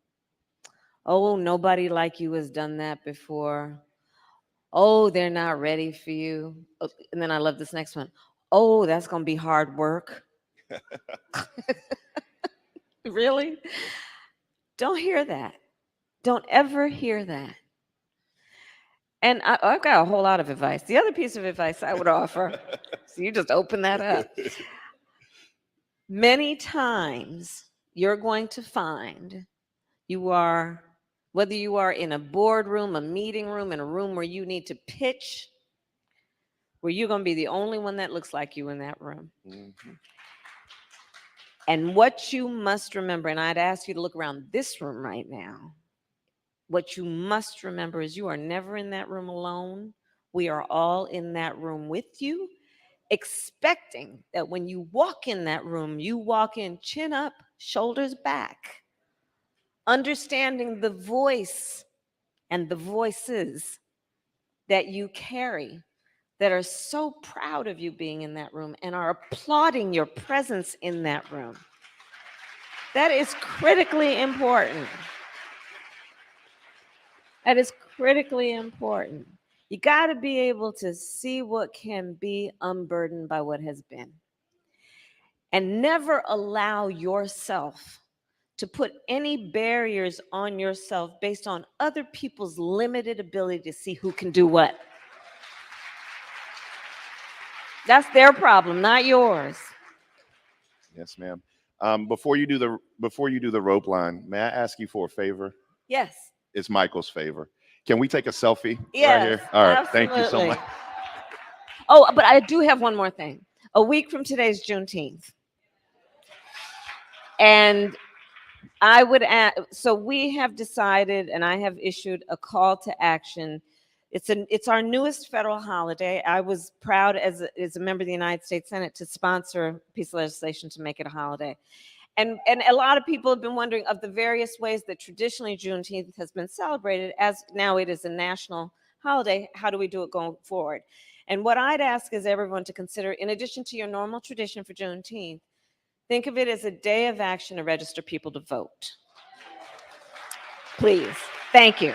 [SPEAKER 7] Oh, nobody like you has done that before. Oh, they're not ready for you. Oh, and then I love this next one. Oh, that's going to be hard work. Really? Don't hear that. Don't ever hear that. And I've got a whole lot of advice. The other piece of advice I would offer, so you just open that up. Many times you're going to find whether you are in a boardroom, a meeting room, in a room where you need to pitch, where you're going to be the only one that looks like you in that room. Mm-hmm. And what you must remember, and I'd ask you to look around this room right now, what you must remember is you are never in that room alone. We are all in that room with you, expecting that when you walk in that room, you walk in chin up, shoulders back, understanding the voice and the voices that you carry that are so proud of you being in that room and are applauding your presence in that room. That is critically important. That is critically important. You got to be able to see what can be unburdened by what has been. And never allow yourself to put any barriers on yourself based on other people's limited ability to see who can do what. That's their problem, not yours.
[SPEAKER 8] Yes, ma'am. Before you do the rope line, may I ask you for a favor?
[SPEAKER 7] Yes.
[SPEAKER 8] It's Michael's favor. Can we take a selfie
[SPEAKER 7] Yes,
[SPEAKER 8] right here? All right.
[SPEAKER 7] absolutely.
[SPEAKER 8] Thank you so much.
[SPEAKER 7] Oh, but I do have one more thing. A week from today is Juneteenth. And I would add, so we have decided, and I have issued a call to action. It's our newest federal holiday. I was proud as a member of the United States Senate to sponsor a piece of legislation to make it a holiday. And a lot of people have been wondering of the various ways that traditionally Juneteenth has been celebrated, as now it is a national holiday, how do we do it going forward? And what I'd ask is everyone to consider, in addition to your normal tradition for Juneteenth, think of it as a day of action to register people to vote. Please. Thank you.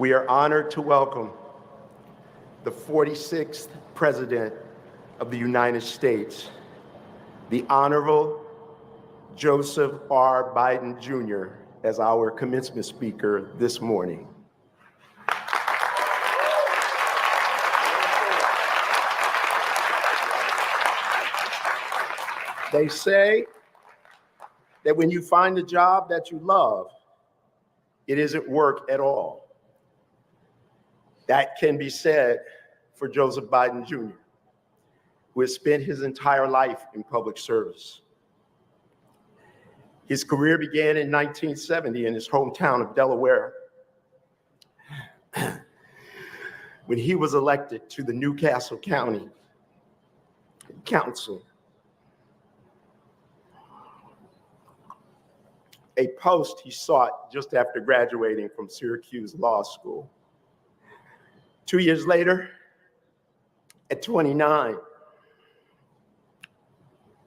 [SPEAKER 10] We are honored to welcome the 46th President of the United States, the Honorable Joseph R. Biden Jr., as our commencement speaker this morning. They say that when you find a job that you love, it isn't work at all. That can be said for Joseph Biden Jr., who has spent his entire life in public service. His career began in 1970 in his hometown of Delaware, when he was elected to the Newcastle County Council, a post he sought just after graduating from Syracuse Law School. 2 years later, at 29,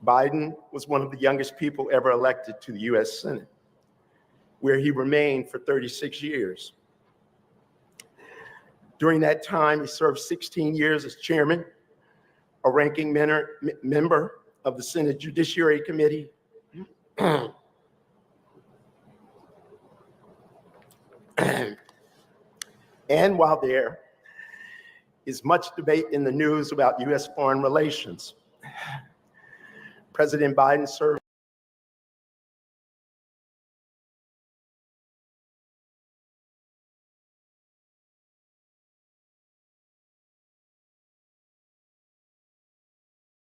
[SPEAKER 10] Biden was one of the youngest people ever elected to the US Senate, where he remained for 36 years. During that time, he served 16 years as chairman, a ranking member of the Senate Judiciary Committee, and while there is much debate in the news about US foreign relations, President Biden served